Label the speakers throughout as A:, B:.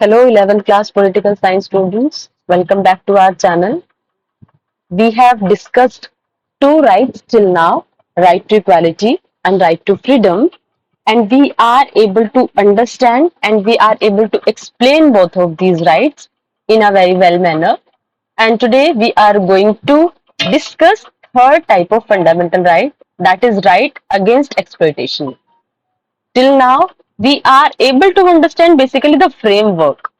A: Hello, 11th class political science students. Welcome back to our channel. We have discussed two rights till now, right to equality and right to freedom. And we are able to understand and we are able to explain both of these rights in a very well manner. And today we are going to discuss third type of fundamental right, that is right against exploitation. Till now, we are able to understand basically the framework,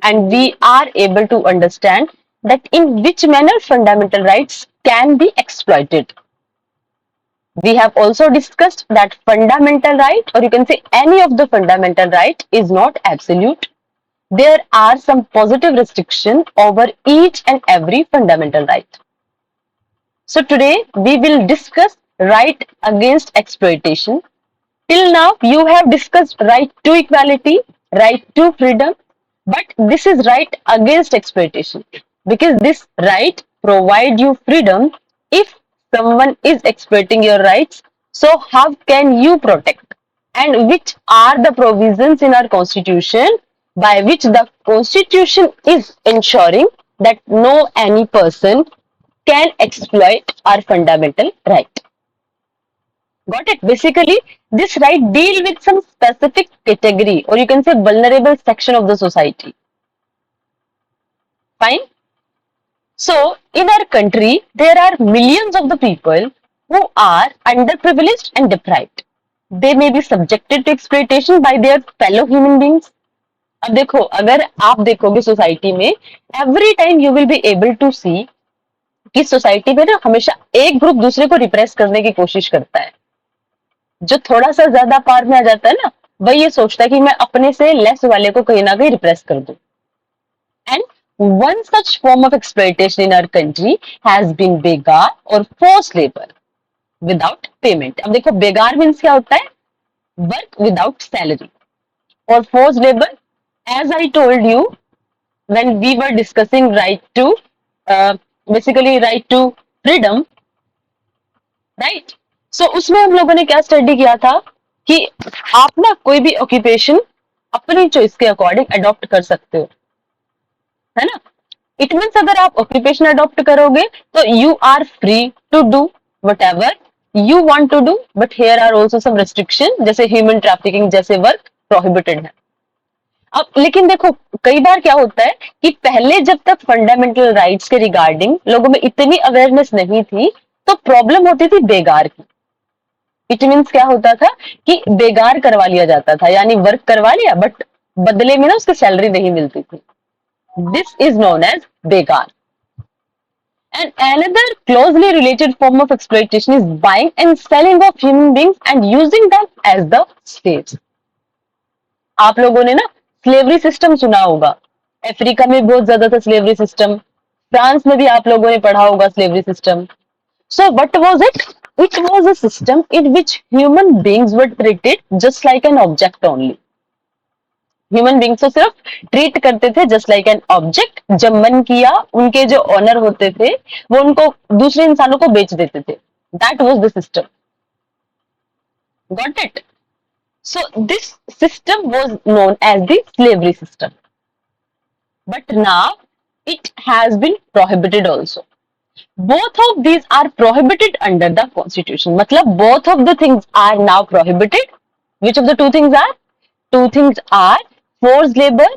A: and we are able to understand that in which manner fundamental rights can be exploited. We have also discussed that fundamental right, or you can say any of the fundamental right, is not absolute. There are some positive restrictions over each and every fundamental right. So today we will discuss right against exploitation. Till now, you have discussed right to equality, right to freedom, but this is right against exploitation because this right provide you freedom if someone is exploiting your rights. So how can you protect? And which are the provisions in our constitution by which the constitution is ensuring that no any person can exploit our fundamental right. Got it? Basically, this right deal with some specific category, or you can say vulnerable section of the society. Fine. So, in our country, there are millions of the people who are underprivileged and deprived. They may be subjected to exploitation by their fellow human beings. अब देखो, अगर आप देखोगे society में, every time you will be able to see कि society में ना हमेशा एक ग्रुप दूसरे को रिप्रेस करने की कोशिश करता है. जो थोड़ा सा ज्यादा पार में आ जाता है ना, वह ये सोचता है कि मैं अपने से लेस वाले को कहीं ना कहीं रिप्रेस कर दूं. And one such form of exploitation in our country has been बेगार और फोर्स लेबर विदाउट पेमेंट. अब देखो, बेगार मीन्स क्या होता है? Work without salary. और force labour, as I told you when we were discussing right to basically right to freedom, right. So उसमें हम लोगों ने क्या स्टडी किया था कि आप ना कोई भी ऑक्यूपेशन अपनी चॉइस के अकॉर्डिंग अडॉप्ट कर सकते हो, है ना. इट मीन्स अगर आप ऑक्यूपेशन अडॉप्ट करोगे तो you are free to do whatever you want to do, but here are also some restriction, जैसे ह्यूमन ट्रैफिकिंग जैसे वर्क प्रोहिबिटेड है. अब लेकिन देखो, कई बार क्या होता है कि पहले जब तक फंडामेंटल राइट्स के रिगार्डिंग लोगों में इतनी अवेयरनेस नहीं थी, तो प्रॉब्लम होती थी बेगार की. इट मीन्स क्या होता था कि बेगार करवा लिया जाता था, यानी वर्क करवा लिया बट बदले में ना उसकी सैलरी नहीं मिलती थी. दिस इज नोन एज बेगार. And another closely related form of exploitation is buying and selling of human beings and using them as the slaves. आप लोगों ने ना स्लेवरी सिस्टम सुना होगा. अफ्रीका में बहुत ज्यादा था स्लेवरी सिस्टम. फ्रांस में भी आप लोगों ने पढ़ा होगा slavery system. So what was it? It was a system in which human beings were treated just like an object only. Human beings को सिर्फ ट्रीट करते थे जस्ट लाइक एन ऑब्जेक्ट. जब मन किया उनके जो ऑनर होते थे वो उनको दूसरे इंसानों को बेच देते थे. That was the system. Got it? So this system was known as the slavery system, but now it has been prohibited also. Both of these are prohibited under the constitution. मतलब both of the things are now prohibited. Which of the two things are? Two things are forced labor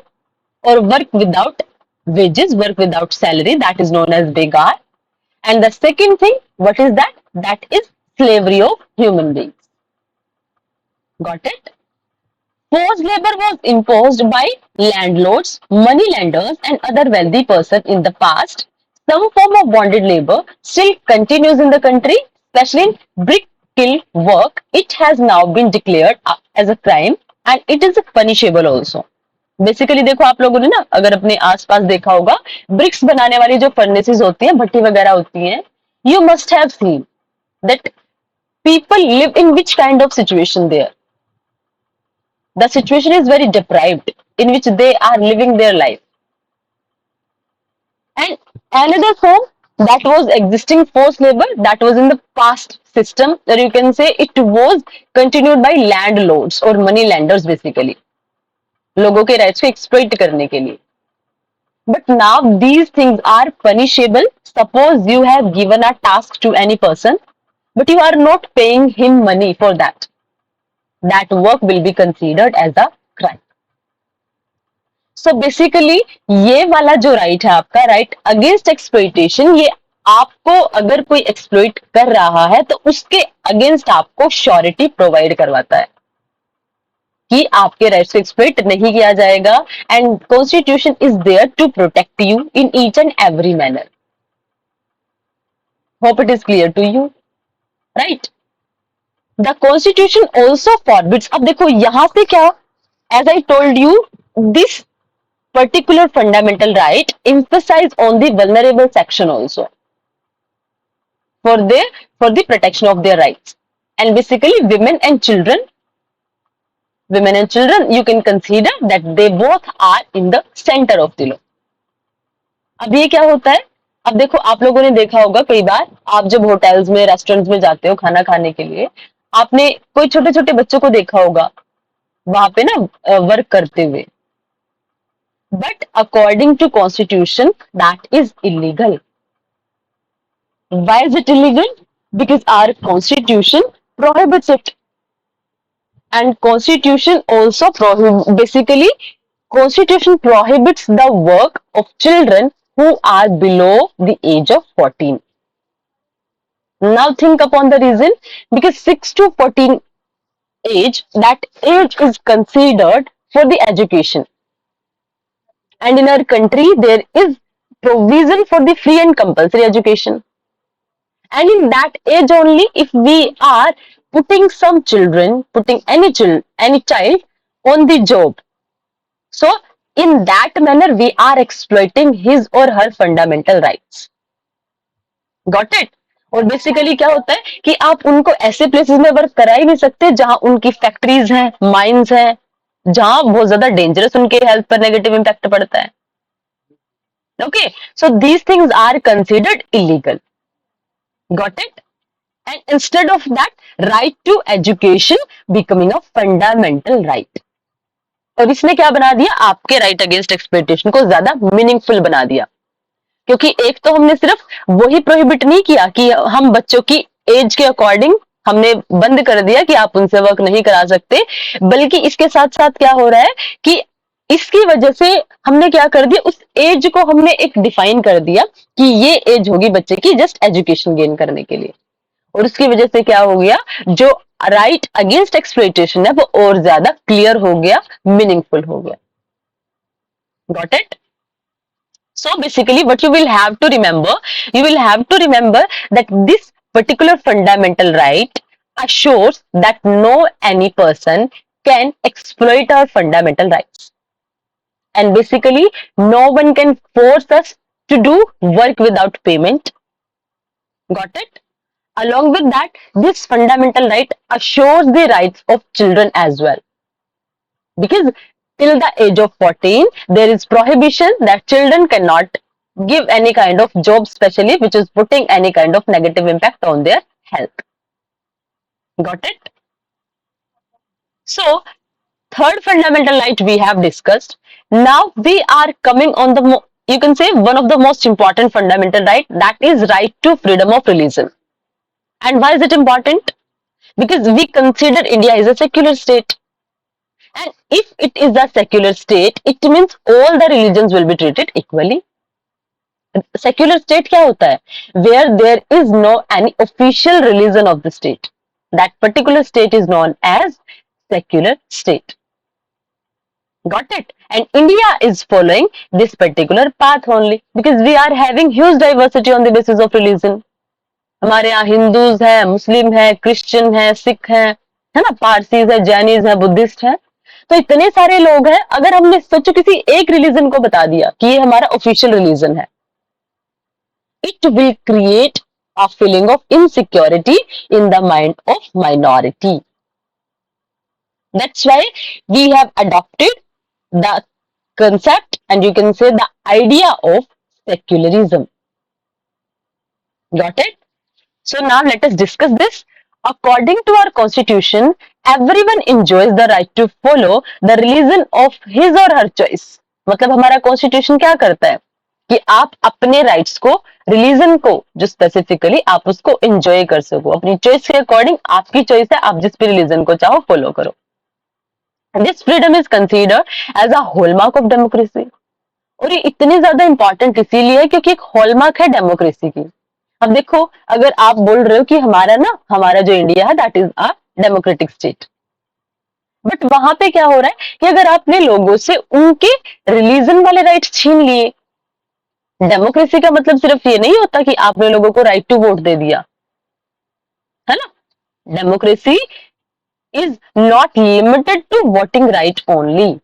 A: or work without wages, work without salary, that is known as begar. And the second thing, what is that? That is slavery of human beings. Got it? Forced labor was imposed by landlords, money lenders, and other wealthy persons in the past. Some form of bonded labor still continues in the country, especially in brick kiln work. It has now been declared as a crime and it is punishable also. Basically देखो, आप लोगों ने ना अगर अपने आसपास देखा होगा, ब्रिक्स बनाने वाली जो फर्नेसेस होती हैं, भट्टी वगैरह होती हैं, you must have seen that people live in which kind of situation there. The situation is very deprived in which they are living their life. And another form that was existing forced labor, that was in the past system, or you can say it was continued by landlords or money lenders basically. लोगों के rights को exploit करने के लिए. But now these things are punishable. Suppose you have given a task to any person, but you are not paying him money for that. That work will be considered as a crime. So basically ये वाला जो right है आपका, right against exploitation, ये आपको अगर कोई exploit कर रहा है तो उसके अगेंस्ट आपको श्योरिटी प्रोवाइड करवाता है कि आपके राइट्स को एक्सप्लॉइट नहीं किया जाएगा. And constitution is there to protect you in each and every manner. Hope it is clear to you, right. The constitution also forbids. अब देखो यहां से क्या, as I told you, this particular fundamental right emphasize on the vulnerable section also for the protection of their rights, and basically women and children you can consider that they both are in the center of the law. अब ये क्या होता है, अब देखो आप लोगों ने देखा होगा कई बार, आप जब होटल्स में रेस्टोरेंट्स में जाते हो खाना खाने के लिए, आपने कोई छोटे छोटे बच्चों को देखा होगा वहां पे ना वर्क करते हुए. But according to constitution, that is illegal. Why is it illegal? Because our constitution prohibits it. And constitution also basically, constitution prohibits the work of children who are below the age of 14. Now think upon the reason, because 6 to 14 age, that age is considered for the education. And in our country, there is provision for the free and compulsory education. And in that age only, if we are putting some children, putting any child on the job, so in that manner, we are exploiting his or her fundamental rights. Got it? और basically क्या होता है कि आप उनको ऐसे places में work करा ही नहीं सकते जहां उनकी फैक्ट्रीज हैं, माइंस हैं, जहां बहुत ज्यादा डेंजरस उनके हेल्थ पर नेगेटिव इंपैक्ट पड़ता है. Okay, so these things are considered illegal. Got it? And instead of that, right to education becoming a fundamental right. और इसने क्या बना दिया, आपके राइट अगेंस्ट एक्सप्लॉइटेशन को ज्यादा मीनिंगफुल बना दिया. क्योंकि एक तो हमने सिर्फ वही प्रोहिबिट नहीं किया कि हम बच्चों की एज के अकॉर्डिंग हमने बंद कर दिया कि आप उनसे वर्क नहीं करा सकते, बल्कि इसके साथ साथ क्या हो रहा है कि इसकी वजह से हमने क्या कर दिया, उस एज को हमने एक डिफाइन कर दिया कि ये एज होगी बच्चे की जस्ट एजुकेशन गेन करने के लिए. और उसकी वजह से क्या हो गया, जो राइट अगेंस्ट एक्सप्लॉइटेशन है वो और ज्यादा क्लियर हो गया, मीनिंगफुल हो गया. Got it? So basically what you will have to remember that this particular fundamental right assures that no any person can exploit our fundamental rights. And basically no one can force us to do work without payment. Got it? Along with that, this fundamental right assures the rights of children as well. Because till the age of 14, there is prohibition that children cannot give any kind of job, specially which is putting any kind of negative impact on their health. Got it? So, third fundamental right we have discussed. Now we are coming on the, you can say, one of the most important fundamental right, that is right to freedom of religion. And why is it important? Because we consider India is a secular state. And if it is a secular state, it means all the religions will be treated equally. Secular state क्या होता है? Where there is no any official religion of the state. That particular state is known as secular state. Got it? And India is following this particular path only because we are having huge diversity on the basis of religion. हमारे यहाँ Hindus हैं, मुस्लिम हैं, Christian हैं, सिख हैं, है ना, Parsis है, जैनीज है, बुद्धिस्ट है. तो इतने सारे लोग हैं. अगर हमने सोचो किसी एक रिलीजन को बता दिया कि ये हमारा ऑफिशियल रिलीजन है, it will create a feeling of insecurity in the mind of minority. That's why we have adopted the concept and you can say the idea of secularism. Got it? So now let us discuss this. According to our constitution, everyone enjoys the right to follow the religion of his or her choice. मतलब हमारा constitution क्या करता है कि आप अपने rights को, religion को जो स्पेसिफिकली आप उसको एंजॉय कर सको, अपनी चॉइस के अकॉर्डिंग, आपकी चॉइस है, आप जिस भी रिलीजन को चाहो फॉलो करो. This freedom is considered as a hallmark of democracy. और ये इतनी ज्यादा इंपॉर्टेंट इसीलिए है क्योंकि एक हॉलमार्क है डेमोक्रेसी की. अब देखो, अगर आप बोल रहे हो कि हमारा जो इंडिया है that is a democratic state, but वहां पे क्या हो रहा है कि अगर आपने लोगों से उनके रिलीजन वाले राइट्स छीन लिए, डेमोक्रेसी का मतलब सिर्फ ये नहीं होता कि आपने लोगों को राइट टू वोट दे दिया, है ना. Democracy is not limited to voting right only,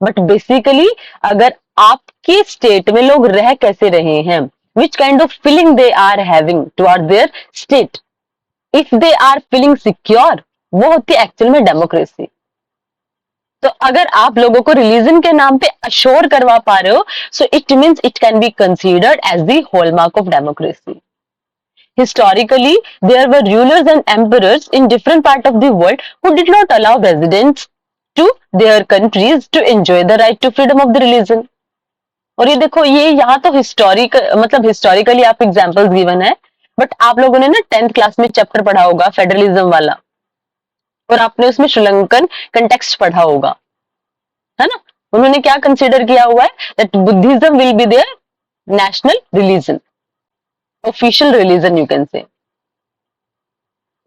A: but basically अगर आपके स्टेट में लोग रह कैसे रहे हैं, which kind of feeling they are having toward their state, if they are feeling secure, वो होती है एक्चुअल में डेमोक्रेसी. तो अगर आप लोगों को रिलीजन के नाम पे अश्योर करवा पा रहे हो, so it means it can be considered as the hallmark of democracy. Historically, there were rulers and emperors in different parts of the world who did not allow residents to their countries to enjoy the right to freedom of the religion. और ये देखो, ये यहाँ तो historically आप examples given है, but आप लोगों ने ना 10th क्लास में चैप्टर पढ़ा होगा फेडरलिज्म वाला, और आपने उसमें श्रीलंकन कंटेक्स्ट पढ़ा होगा, है ना. उन्होंने क्या कंसीडर किया हुआ है that Buddhism will be their national religion, official religion you can say.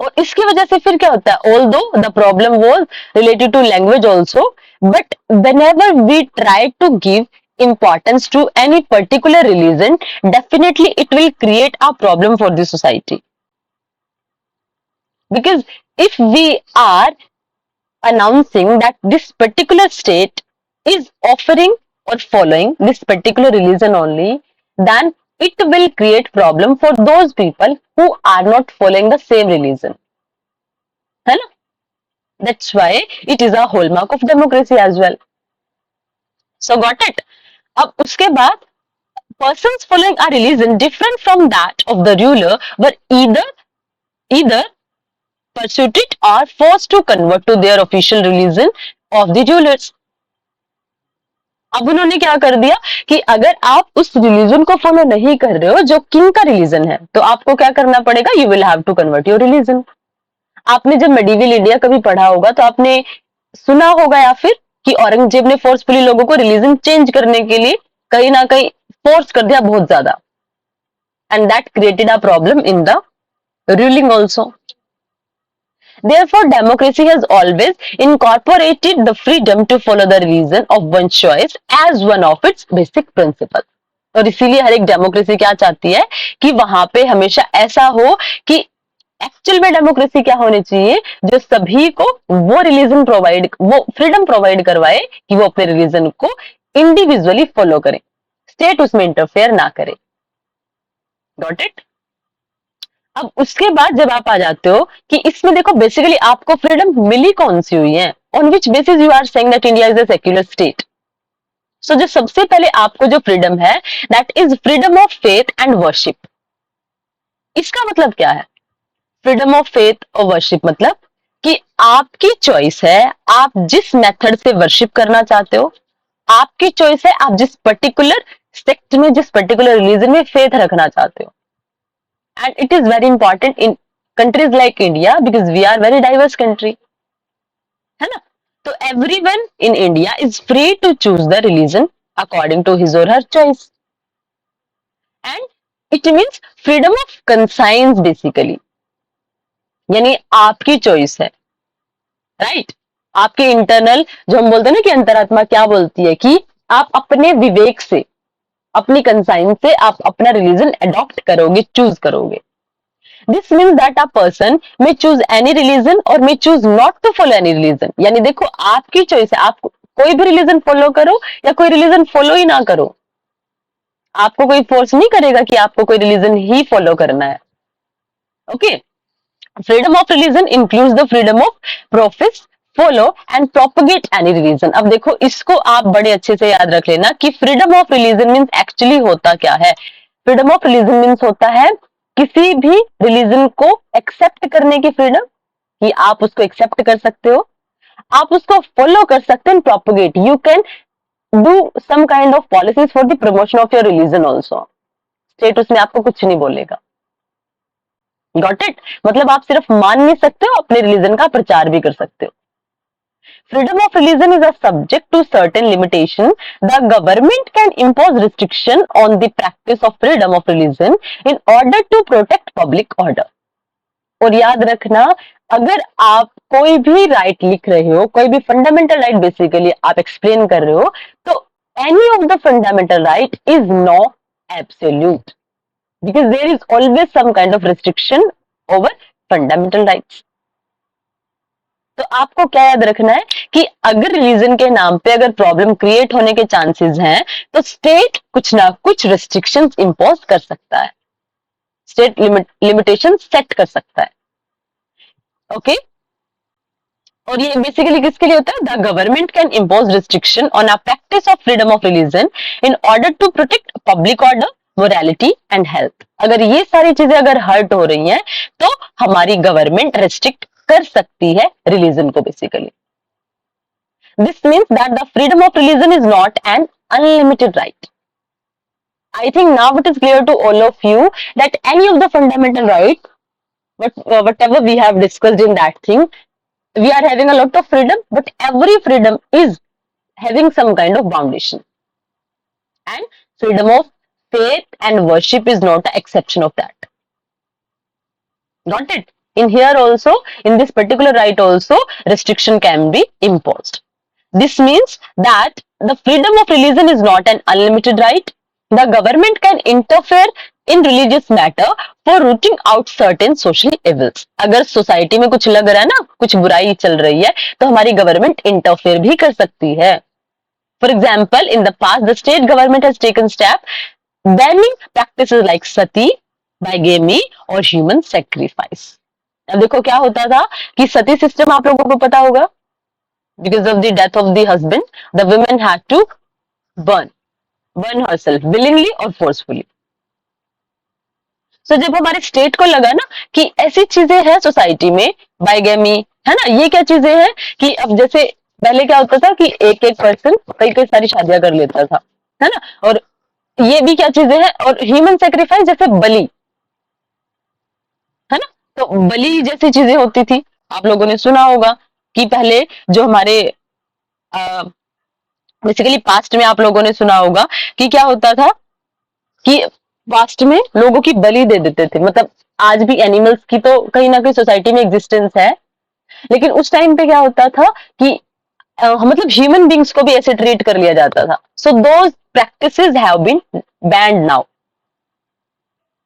A: और इसकी वजह से फिर क्या होता है, although the problem was related to language also, but whenever we try to give importance to any particular religion, definitely it will create a problem for the society. Because if we are announcing that this particular state is offering or following this particular religion only, then it will create problem for those people who are not following the same religion, है ना. That's why it is a hallmark of democracy as well. So got it. अब उसके बाद persons following a religion different from that of the ruler were either persuaded or forced to convert to their official religion of the rulers. अब उन्होंने क्या कर दिया कि अगर आप उस रिलीजन को फॉलो नहीं कर रहे हो जो किंग का रिलीजन है, तो आपको क्या करना पड़ेगा, you will have to convert your religion. आपने जब मेडिवल इंडिया कभी पढ़ा होगा तो आपने सुना होगा या फिर कि औरंगजेब ने फोर्सफुली लोगों को रिलीजन चेंज करने के लिए कहीं ना कहीं फोर्स कर दिया बहुत ज्यादा, and that created a problem in the ruling also. Therefore, democracy has always incorporated the freedom to follow the religion of one's choice as one of its basic principles. और इसीलिए हर एक डेमोक्रेसी क्या चाहती है कि वहां पे हमेशा ऐसा हो कि एक्चुअल में डेमोक्रेसी क्या होनी चाहिए, जो सभी को वो रिलीजन प्रोवाइड, वो फ्रीडम प्रोवाइड करवाए कि वो अपने रिलीजन को इंडिविजुअली फॉलो करें, स्टेट उसमें इंटरफेयर ना करे. Got it. अब उसके बाद जब आप आ जाते हो कि इसमें देखो बेसिकली आपको फ्रीडम मिली कौन सी हुई है, on which basis you are saying that India is a secular state. So जो सबसे पहले आपको जो फ्रीडम है that is freedom of faith and worship. इसका मतलब क्या है, फ्रीडम ऑफ फेथ और वर्शिप मतलब कि आपकी चॉइस है, आप जिस मेथड से वर्शिप करना चाहते हो, आपकी चॉइस है, आप जिस पर्टिकुलर सेक्ट में, जिस पर्टिकुलर रिलीजन में फेथ रखना चाहते हो. And it is very important in countries like India because we are very diverse country, है ना. तो everyone in India is free to choose the religion according to his और her choice, and it means freedom of conscience basically, यानी आपकी choice है, right. आपके internal जो हम बोलते हैं ना कि अंतरात्मा क्या बोलती है कि आप अपने विवेक से, अपनी कंसाइंस से आप अपना रिलीजन अडॉप्ट करोगे, चूज करोगे. This means that a person may choose any religion और may choose not to follow any religion. यानी देखो आपकी चॉइस है, आप कोई भी रिलीजन फॉलो करो या कोई रिलीजन फॉलो ही ना करो, आपको कोई फोर्स नहीं करेगा कि आपको कोई रिलीजन ही फॉलो करना है. Okay. Freedom of religion includes the freedom of profess, follow and propagate any religion. अब देखो इसको आप बड़े अच्छे से याद रख लेना कि freedom of religion means actually होता क्या है. फ्रीडम ऑफ रिलीजन मीन्स होता है किसी भी रिलीजन को एक्सेप्ट करने की फ्रीडम, कि आप उसको एक्सेप्ट कर सकते हो, आप उसको फॉलो कर सकते हैं, propagate, you can do some kind of policies for the promotion of your religion also. State उसमें आपको कुछ नहीं बोलेगा। Got it? मतलब आप सिर्फ मान नहीं सकते हो, अपने रिलीजन का प्रचार भी कर सकते हो। Freedom of religion is a subject to certain limitation. The government can impose restriction on the practice of freedom of religion in order to protect public order. और याद रखना, अगर आप कोई भी राइट लिख रहे हो, कोई भी फंडामेंटल राइट बेसिकली आप एक्सप्लेन कर रहे हो, तो any of the fundamental right is no absolute, because there is always some kind of restriction over fundamental rights. तो आपको क्या याद रखना है कि अगर रिलीजन के नाम पे अगर प्रॉब्लम क्रिएट होने के चांसेस हैं, तो स्टेट कुछ ना कुछ रिस्ट्रिक्शंस इंपोज कर सकता है, स्टेट लिमिटेशन सेट कर सकता है। ओके और ये बेसिकली किसके लिए होता है? The government can impose restriction on a practice of freedom of religion in order to protect public order, morality and health. अगर ये सारी चीजें अगर हर्ट हो रही हैं, तो हमारी गवर्नमेंट रेस्ट्रिक्ट कर सकती है रिलीजन को basically. This means that the freedom of religion is not an unlimited right. I think now it is clear to all of you that any of the fundamental right, whatever we have discussed in that thing, we are having a lot of freedom, but every freedom is having some kind of foundation. And freedom of faith and worship is not an exception of that. Got it? In here also, in this particular right also, restriction can be imposed. This means that the freedom of religion is not an unlimited right. The government can interfere in religious matter for rooting out certain social evils. अगर society में कुछ लग रहा है ना, कुछ बुराई चल रही है, तो हमारी गवर्नमेंट इंटरफेयर भी कर सकती है। For example, in the past, the state government has taken steps banning practices like sati, bigamy और human sacrifice. अब देखो क्या होता था कि सती सिस्टम आप लोगों को पता होगा, because of the death of the husband, the woman had to burn herself willingly or forcefully. So जब हमारे स्टेट को लगा ना कि ऐसी चीजें हैं सोसाइटी में, बाइगेमी है ना, ये क्या चीजें हैं कि अब जैसे पहले क्या होता था कि एक एक पर्सन कई कई सारी शादियां कर लेता था, है ना, और ये भी क्या चीजें हैं, और ह्यूमन सेक्रीफाइस जैसे बलि, है ना, तो बलि जैसी चीजें होती थी। आप लोगों ने सुना होगा कि पहले जो हमारे बेसिकली पास्ट में आप लोगों ने सुना होगा कि क्या होता था कि पास्ट में लोगों की बलि दे देते थे। मतलब आज भी एनिमल्स की तो कहीं ना कहीं सोसाइटी में एग्जिस्टेंस है, लेकिन उस टाइम पे क्या होता था कि मतलब ह्यूमन बींग्स को भी ऐसे ट्रीट कर लिया जाता था। So those practices have been banned now.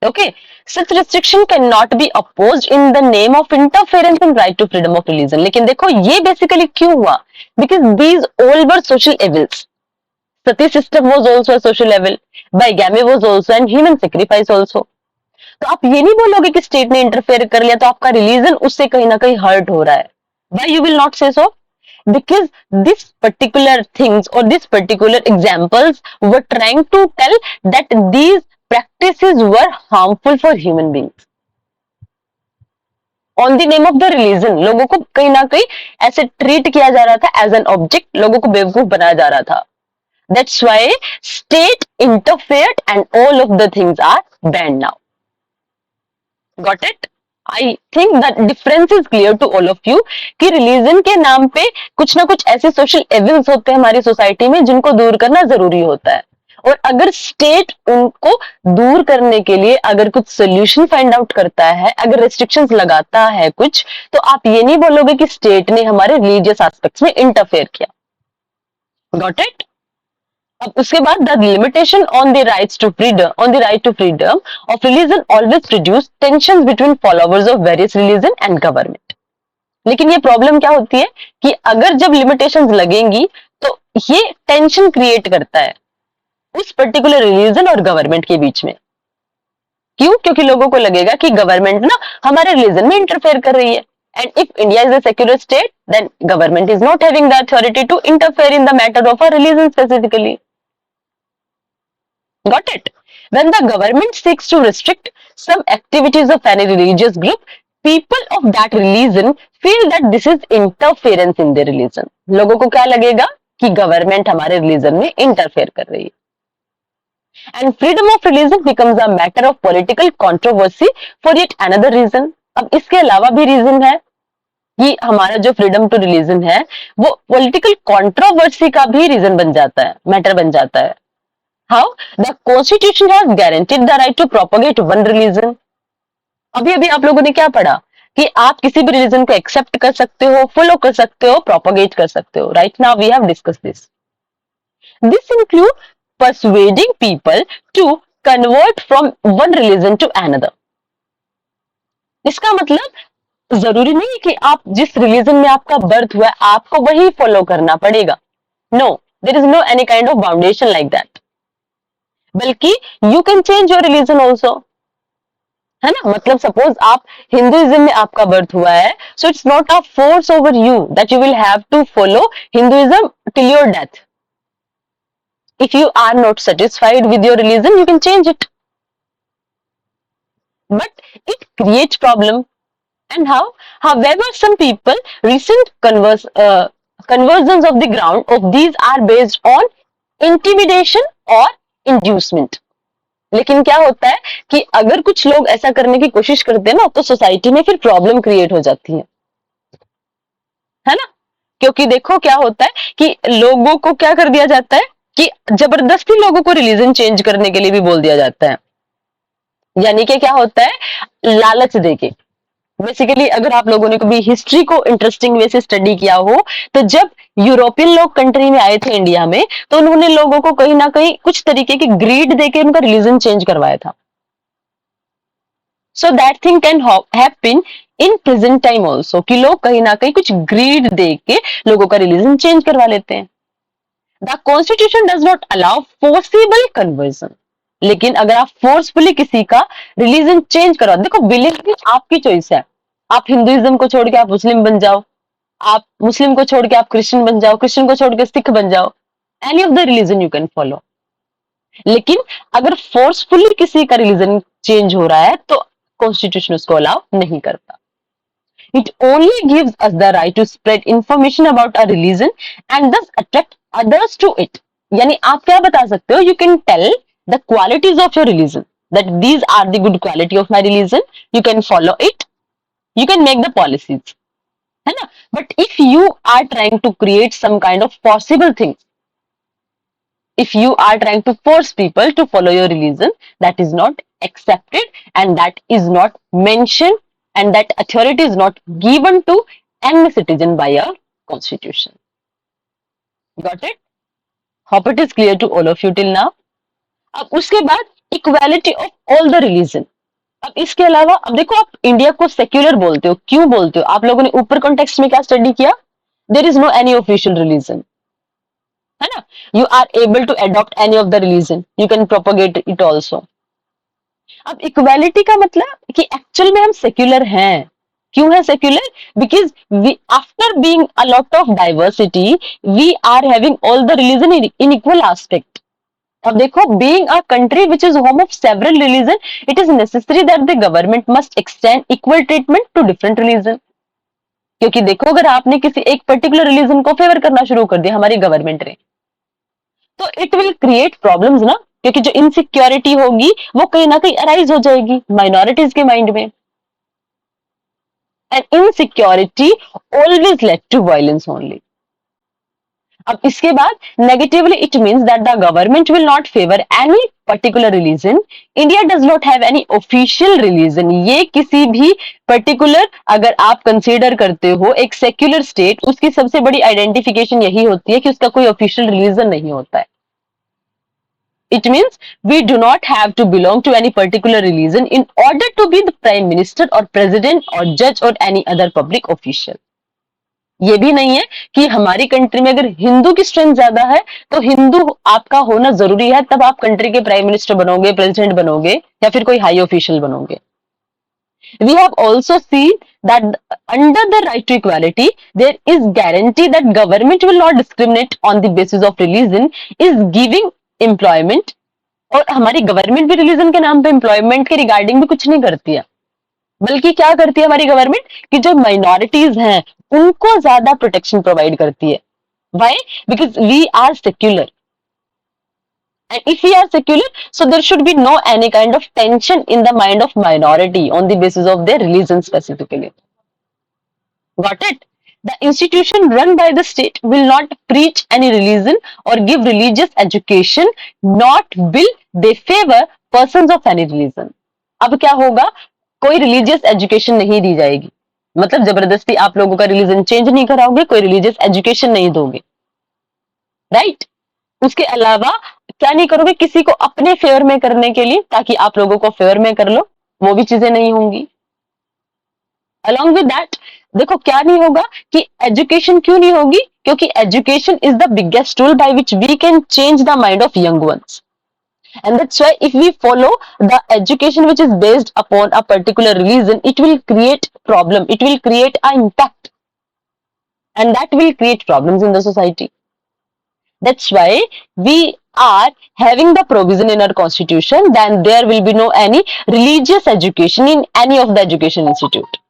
A: Okay, such restriction cannot be opposed in the name of interference in right to freedom of religion. लेकिन देखो ये बेसिकली क्यों हुआ? Because these all were social evils. Sati system was also a social evil. Bigamy was also and human sacrifice also. तो आप ये नहीं बोलोगे कि स्टेट ने इंटरफेयर कर लिया तो आपका रिलीजन उससे कहीं ना कहीं हर्ट हो रहा है। Why you will not say so? Because this particular things or this particular examples were trying to tell that these practices were harmful for human beings. On the name of the religion, लोगों को कहीं ना कहीं ऐसे treat किया जा रहा था एज एन ऑब्जेक्ट, लोगों को बेवकूफ बनाया जा रहा था। That's why state interfered and all of the things are banned now. Got it? I think that difference is clear to all of you कि रिलीजन के नाम पे कुछ ना कुछ ऐसे सोशल एविल्स होते हैं हमारी सोसाइटी में जिनको दूर करना जरूरी होता है, और अगर स्टेट उनको दूर करने के लिए अगर कुछ सोल्यूशन फाइंड आउट करता है, अगर रेस्ट्रिक्शंस लगाता है कुछ, तो आप ये नहीं बोलोगे कि स्टेट ने हमारे रिलीजियस एस्पेक्ट्स में इंटरफेयर किया। Got it? अब उसके बाद the limitation on the rights to freedom, on the right to freedom of religion always produce tensions between followers of various religion and government. लेकिन ये प्रॉब्लम क्या होती है कि अगर जब लिमिटेशंस लगेंगी तो ये टेंशन क्रिएट करता है उस पर्टिकुलर रिलीजन और गवर्नमेंट के बीच में। क्यों? क्योंकि लोगों को लगेगा कि गवर्नमेंट ना हमारे रिलीजन में इंटरफेयर कर रही है, and if India is a secular state, then government is not having the authority to interfere in the matter of a religion specifically. Got it? When the government seeks to restrict some activities of any religious group, people of that religion feel that this is interference in their religion. लोगों को क्या लगेगा कि government हमारे religion में interfere कर रही है. And freedom of religion becomes a matter of political controversy for yet another reason. अब इसके अलावा भी रीजन है कि हमारा जो फ्रीडम टू रिलीजन है वो पॉलिटिकल कंट्रोवर्सी का भी रीजन बन जाता है, मैटर बन जाता है. How? The Constitution has guaranteed the right to propagate one religion. अभी अभी आप लोगों ने क्या पढ़ा कि आप किसी भी रिलीजन को एक्सेप्ट कर सकते हो, फॉलो कर सकते हो, प्रोपोगेट कर सकते हो. Right now we have discuss this. This include persuading people to convert from one religion to another. इसका मतलब जरूरी नहीं कि आप जिस रिलीजन में आपका बर्थ हुआ है आपको वही फॉलो करना पड़ेगा. No, there is no any kind of foundation like that. बल्कि you can change your religion also, है ना. मतलब सपोज आप हिंदुइज्म में आपका बर्थ हुआ है, so it's not a force over you that you will have to follow Hinduism till your death. If you are not satisfied with your religion, you can change it. But it creates problem. And how? However, some people recent conversions of the ground of these are based on intimidation or inducement. लेकिन क्या होता है कि अगर कुछ लोग ऐसा करने की कोशिश करते हैं ना तो सोसाइटी में फिर प्रॉब्लम क्रिएट हो जाती है ना. क्योंकि देखो क्या होता है कि लोगों को क्या कर दिया जाता है कि जबरदस्ती लोगों को रिलीजन चेंज करने के लिए भी बोल दिया जाता है. यानी कि क्या होता है, लालच देके. बेसिकली अगर आप लोगों ने कभी हिस्ट्री को इंटरेस्टिंग वे से स्टडी किया हो तो जब यूरोपियन लोग कंट्री में आए थे इंडिया में तो उन्होंने लोगों को कहीं ना कहीं कुछ तरीके की ग्रीड देके उनका रिलीजन चेंज करवाया था. So that thing can happen in present time also कि लोग कहीं ना कहीं कुछ ग्रीड देके लोगों का रिलीजन चेंज करवा लेते हैं. The constitution does not allow forcible conversion. लेकिन अगर आप फोर्सफुली किसी का रिलीजन चेंज करो, देखो बिलीव आपकी चॉइस है. आप हिंदुइज्म को छोड़ के आप मुस्लिम बन जाओ, आप मुस्लिम को छोड़ के आप क्रिश्चियन बन जाओ, क्रिश्चियन को छोड़ के सिख बन जाओ, any of the religion you can follow. लेकिन अगर फोर्सफुली किसी का रिलीजन चेंज हो रहा है तो कॉन्स्टिट्यूशन उसको अलाउ नहीं करता. It only gives us the right to spread information about a religion and thus attract others to it. यानी आप क्या बता सकते हो, you can tell the qualities of your religion, that these are the good quality of my religion, you can follow it, you can make the policies, है ना. But if you are trying to create some kind of possible thing, if you are trying to force people to follow your religion, that is not accepted and that is not mentioned and that authority is not given to any citizen by our constitution. Got it? Hope it is clear to all of you till now. अब उसके बाद equality of all the religion. अब इसके अलावा अब देखो आप India को सेक्युलर बोलते हो, क्यों बोलते हो? आप लोगों ने ऊपर कॉन्टेक्स्ट में क्या स्टडी किया? There is no any official religion, है ना. You are able to adopt any of the religion, you can propagate it also. अब इक्वालिटी का मतलब कि एक्चुअल में हम सेक्युलर हैं. क्यों है secular? Because we after being a lot of diversity we are having all the religion in equal aspect. अब देखो being a country which is home of several religion it is necessary that the government must extend equal treatment to different religion. क्योंकि देखो अगर आपने किसी एक particular religion को favour करना शुरू कर दिया हमारी गवर्नमेंट ने तो इट विल क्रिएट प्रॉब्लम्स ना. क्योंकि जो इनसिक्योरिटी होगी वो कहीं ना कहीं अराइज हो जाएगी माइनॉरिटीज के माइंड में. And insecurity always led to violence only. अब इसके बाद negatively it means that the government will not favour any particular religion. India does not have any official religion. ये किसी भी पर्टिकुलर अगर आप कंसीडर करते हो एक सेक्युलर स्टेट उसकी सबसे बड़ी आइडेंटिफिकेशन यही होती है कि उसका कोई ऑफिशियल रिलीजन नहीं होता है. It means we do not have to belong to any particular religion in order to be the prime minister or president or judge or any other public official. ये भी नहीं है कि हमारी कंट्री में अगर हिंदू की स्ट्रेंथ ज्यादा है तो हिंदू आपका होना जरूरी है तब आप कंट्री के प्राइम मिनिस्टर बनोगे, प्रेसिडेंट बनोगे या फिर कोई हाई ऑफिशियल बनोगे. We have also seen that under the right to equality, there is guarantee that government will not discriminate on the basis of religion, is giving employment और हमारी government भी religion के नाम पे एम्प्लॉयमेंट के regarding भी कुछ नहीं करती है, बल्कि क्या करती है हमारी गवर्नमेंट कि जो माइनॉरिटीज हैं उनको ज्यादा प्रोटेक्शन प्रोवाइड करती है. Why? Because we are secular. And if we are secular, so there should be no any kind of tension in the mind of minority on the basis of their religion specifically. Got it? The institution run by the state will not preach any religion or give religious education, not will they favor persons of any religion. अब क्या होगा, कोई religious education नहीं दी जाएगी, मतलब जबरदस्ती आप लोगों का रिलीजन चेंज नहीं कराओगे, कोई रिलीजियस एजुकेशन नहीं दोगे, राइट? उसके अलावा क्या नहीं करोगे, किसी को अपने फेवर में करने के लिए ताकि आप लोगों को फेवर में कर लो, वो भी चीजें नहीं होंगी. अलॉन्ग विद दैट देखो क्या नहीं होगा कि एजुकेशन क्यों नहीं होगी, क्योंकि education is the biggest tool by which we can change the mind of young ones. And that's why if we follow the education which is based upon a particular religion, it will create problem, it will create an impact, and that will create problems in the society. That's why we are having the provision in our constitution, then there will be no any religious education in any of the education institute.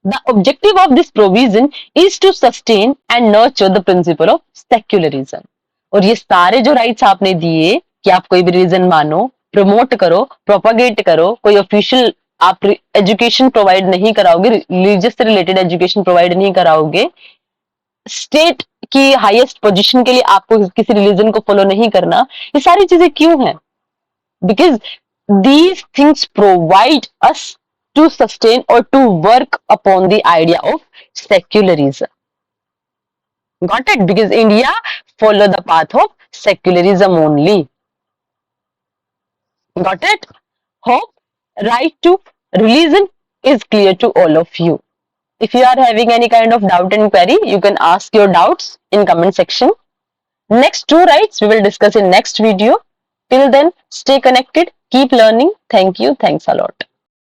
A: The objective of this provision is to sustain and nurture the principle of secularism. और ये सारे जो rights आपने दिए कि आप कोई भी रिलीजन मानो, प्रमोट करो, प्रोपागेट करो, कोई ऑफिशियल आप एजुकेशन प्रोवाइड नहीं कराओगे, रिलीजियस से रिलेटेड एजुकेशन प्रोवाइड नहीं कराओगे, स्टेट की हाईएस्ट पोजीशन के लिए आपको किसी रिलीजन को फॉलो नहीं करना, ये सारी चीजें क्यों हैं? Because these things provide us to sustain or to work upon the idea of secularism. Got it? Because India follow the path of secularism only. Got it? Hope right to religion is clear to all of you. If you are having any kind of doubt and query, you can ask your doubts in comment section. Next two rights we will discuss in next video. Till then, stay connected, keep learning. Thank you. Thanks a lot.